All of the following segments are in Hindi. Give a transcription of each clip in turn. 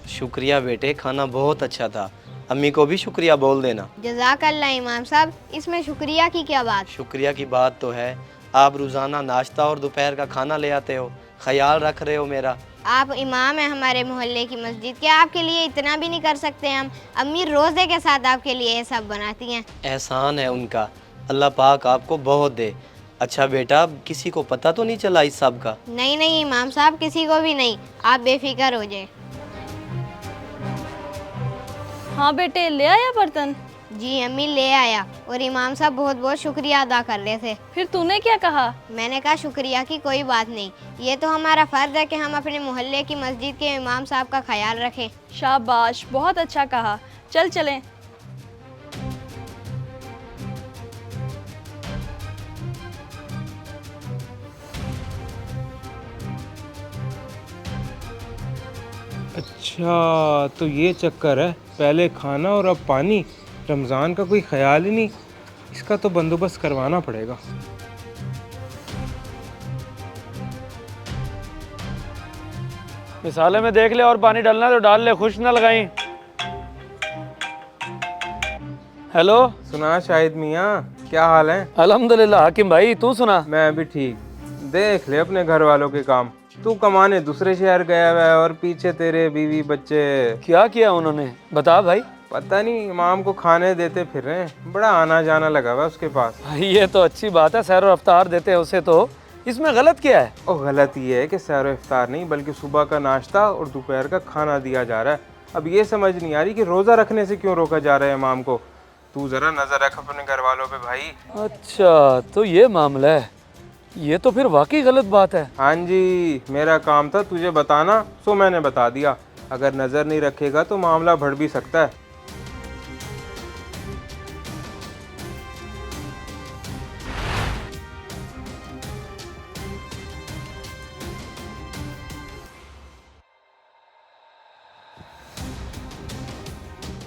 शुक्रिया बेटे, खाना बहुत अच्छा था। अम्मी को भी शुक्रिया बोल देना। जज़ाकल्लाह इमाम साहब, इसमें शुक्रिया की क्या बात। शुक्रिया की बात तो है, आप रोज़ाना नाश्ता और दोपहर का खाना ले आते हो, ख्याल रख रहे हो मेरा। आप इमाम हैं हमारे मोहल्ले की मस्जिद के, आपके लिए इतना भी नहीं कर सकते हम। अम्मी रोज़े के साथ आपके लिए ये सब बनाती हैं। एहसान है उनका, अल्लाह पाक आपको बहुत दे। अच्छा बेटा, किसी को पता तो नहीं चला इस सब का? नहीं नहीं इमाम साहब, किसी को भी नहीं, आप बेफिक्र हो जाए। हाँ बेटे, ले आया बर्तन? जी अम्मी ले आया, और इमाम साहब बहुत बहुत शुक्रिया अदा कर रहे थे। फिर तूने क्या कहा? मैंने कहा शुक्रिया की कोई बात नहीं, ये तो हमारा फ़र्ज़ है कि हम अपने मोहल्ले की मस्जिद के इमाम साहब का ख्याल रखें। शाबाश, बहुत अच्छा कहा। चल चलें। अच्छा, तो ये चक्कर है, पहले खाना और अब पानी। रमज़ान का कोई ख्याल ही नहीं, इसका तो बंदोबस्त करवाना पड़ेगा। मिसाले में देख ले, और पानी डालना तो डाल ले, खुश ना लगाई। हेलो। सुना शाहिद मियाँ, क्या हाल है? अल्हम्दुलिल्लाह हाकिम भाई, तू सुना? मैं भी ठीक। देख ले अपने घर वालों के काम, तू कमाने दूसरे शहर गया हुआ है और पीछे तेरे बीवी बच्चे। क्या किया उन्होंने, बता भाई। पता नहीं, इमाम को खाने देते फिर रहे हैं, बड़ा आना जाना लगा हुआ है उसके पास। भाई ये तो अच्छी बात है, सैर और अफ्तार देते हैं उसे, तो इसमें गलत क्या है? और गलत ये है कि सैर इफ्तार नहीं, बल्कि सुबह का नाश्ता और दोपहर का खाना दिया जा रहा है। अब ये समझ नहीं आ रही कि रोज़ा रखने से क्यों रोका जा रहा है इमाम को। तू ज़रा नज़र रख अपने घर वालों पे भाई। अच्छा, तो ये मामला है, ये तो फिर वाकई गलत बात है। हाँ जी, मेरा काम था तुझे बताना, सो मैंने बता दिया। अगर नज़र नहीं रखेगा तो मामला बढ़ भी सकता है।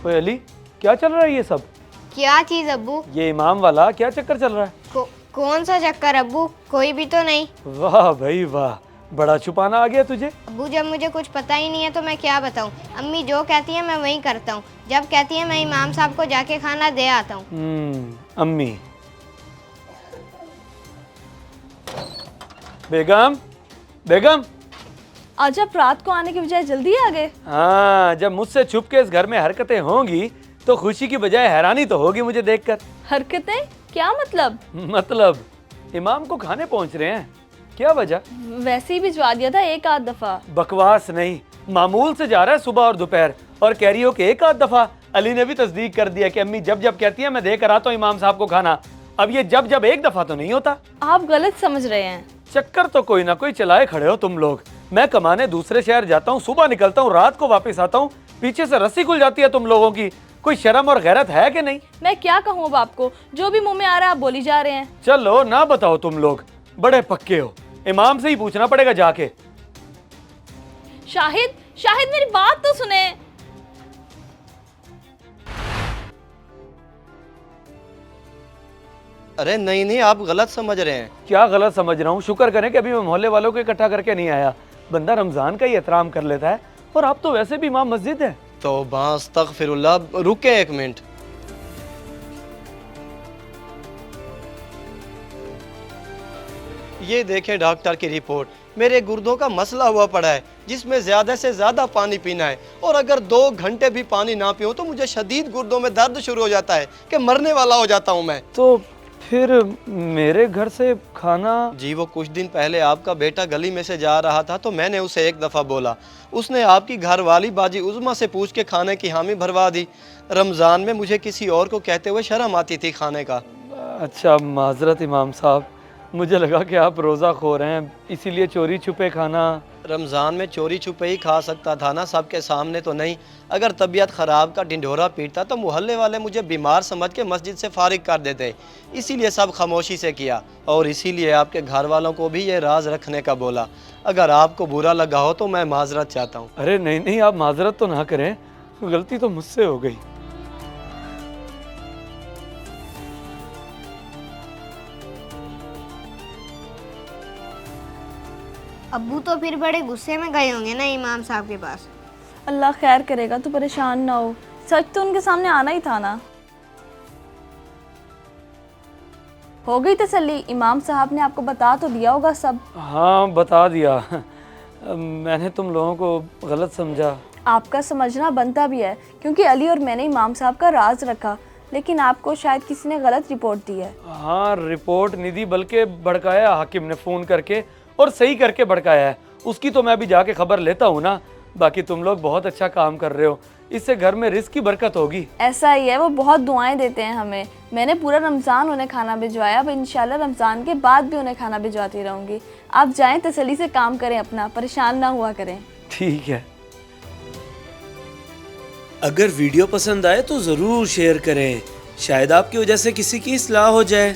ओए अली, क्या चल रहा है ये सब? क्या चीज़ अब्बू? ये इमाम वाला क्या चक्कर चल रहा है? कौन सा चक्कर अब्बू? कोई भी तो नहीं। वाह भाई वाह, बड़ा छुपाना आ गया तुझे। अब्बू जब मुझे कुछ पता ही नहीं है तो मैं क्या बताऊं। अम्मी जो कहती है मैं वही करता हूँ, जब कहती है मैं इमाम साहब को जाके खाना दे आता हूँ। अम्मी। बेगम, बेगम। आज आप रात को आने के बजाय जल्दी आ गए। हाँ, जब मुझसे छुप के इस घर में हरकतें होंगी तो खुशी की बजाय हैरानी तो होगी मुझे देखकर। हरकतें? क्या मतलब? मतलब इमाम को खाने पहुंच रहे हैं, क्या वजह? वैसे ही भिजवा दिया था एक आध दफा। बकवास नहीं, मामूल से जा रहा है सुबह और दोपहर, और कह रही हो कि एक आध दफा। अली ने भी तस्दीक कर दिया कि अम्मी जब जब कहती है मैं दे कर आता हूँ इमाम साहब को खाना। अब ये जब जब एक दफा तो नहीं होता। आप गलत समझ रहे हैं। चक्कर तो कोई ना कोई चलाए खड़े हो तुम लोग। मैं कमाने दूसरे शहर जाता हूँ, सुबह निकलता हूँ, रात को वापस आता हूँ, पीछे से रस्सी खुल जाती है तुम लोगों की। कोई शर्म और गैरत है कि नहीं? मैं क्या कहूँ अब आपको, जो भी मुंह में आ रहा है आप बोली जा रहे हैं। चलो ना बताओ, तुम लोग बड़े पक्के हो, इमाम से ही पूछना पड़ेगा जाके। शाहिद, शाहिद मेरी बात तो सुने। अरे नहीं नहीं, आप गलत समझ रहे हैं। क्या गलत समझ रहा हूँ? शुक्र करें कि अभी मैं मोहल्ले वालों को इकट्ठा करके नहीं आया। बंदा रमजान का ही एहतराम कर लेता है, और आप तो वैसे भी इमाम मस्जिद है। तो अस्तगफिरुल्लाह, रुके एक मिनट। ये देखें डॉक्टर की रिपोर्ट, मेरे गुर्दों का मसला हुआ पड़ा है जिसमें ज़्यादा से ज़्यादा पानी पीना है, और अगर 2 घंटे भी पानी ना पीऊँ तो मुझे शदीद गुर्दों में दर्द शुरू हो जाता है कि मरने वाला हो जाता हूँ मैं। तो फिर मेरे घर से खाना? जी वो कुछ दिन पहले आपका बेटा गली में से जा रहा था तो मैंने उसे एक दफ़ा बोला, उसने आपकी घरवाली बाजी उज़मा से पूछ के खाने की हामी भरवा दी। रमज़ान में मुझे किसी और को कहते हुए शर्म आती थी खाने का। अच्छा, माजरत इमाम साहब, मुझे लगा कि आप रोज़ा खोर हैं, इसीलिए चोरी छुपे खाना। रमज़ान में चोरी छुपे ही खा सकता था ना, सबके सामने तो नहीं। अगर तबीयत ख़राब का ढिंढोरा पीटता तो मोहल्ले वाले मुझे बीमार समझ के मस्जिद से फारिग कर देते, इसीलिए सब खामोशी से किया, और इसीलिए आपके घर वालों को भी ये राज रखने का बोला। अगर आपको बुरा लगा हो तो मैं माजरत चाहता हूँ। अरे नहीं नहीं, आप माजरत तो ना करें, गलती तो मुझसे हो गई। अब्बू तो फिर बड़े गुस्से में गए होंगे ना इमाम साहब के पास। अल्लाह खैर करेगा, तू परेशान ना हो। सच तो उनके सामने आना ही था ना। हो गई तसल्ली? इमाम साहब ने आपको बता तो दिया होगा सब। हाँ बता दिया। मैंने तुम लोगों को गलत समझा। आपका समझना बनता भी है, क्योंकि अली और मैंने इमाम साहब का राज रखा, लेकिन आपको शायद किसी ने गलत रिपोर्ट दी है। हाँ रिपोर्ट नहीं दी, बल्कि भड़काया हाकिम ने फ़ोन करके, और सही करके भड़काया है। उसकी तो मैं अभी जाके खबर लेता हूँ ना। बाकी तुम लोग बहुत अच्छा काम कर रहे हो, इससे घर में रिस्क की बरकत होगी। ऐसा ही है, वो बहुत दुआएं देते हैं हमें। मैंने पूरा रमज़ान उन्हें खाना भिजवाया, अब इंशाल्लाह रमज़ान के बाद भी उन्हें खाना भिजवाती रहूँगी। आप जाएं, तसल्ली से काम करें अपना, परेशान ना हुआ करें। ठीक है। अगर वीडियो पसंद आए तो ज़रूर शेयर करें, शायद आपकी वजह से किसी की इस्लाह हो जाए।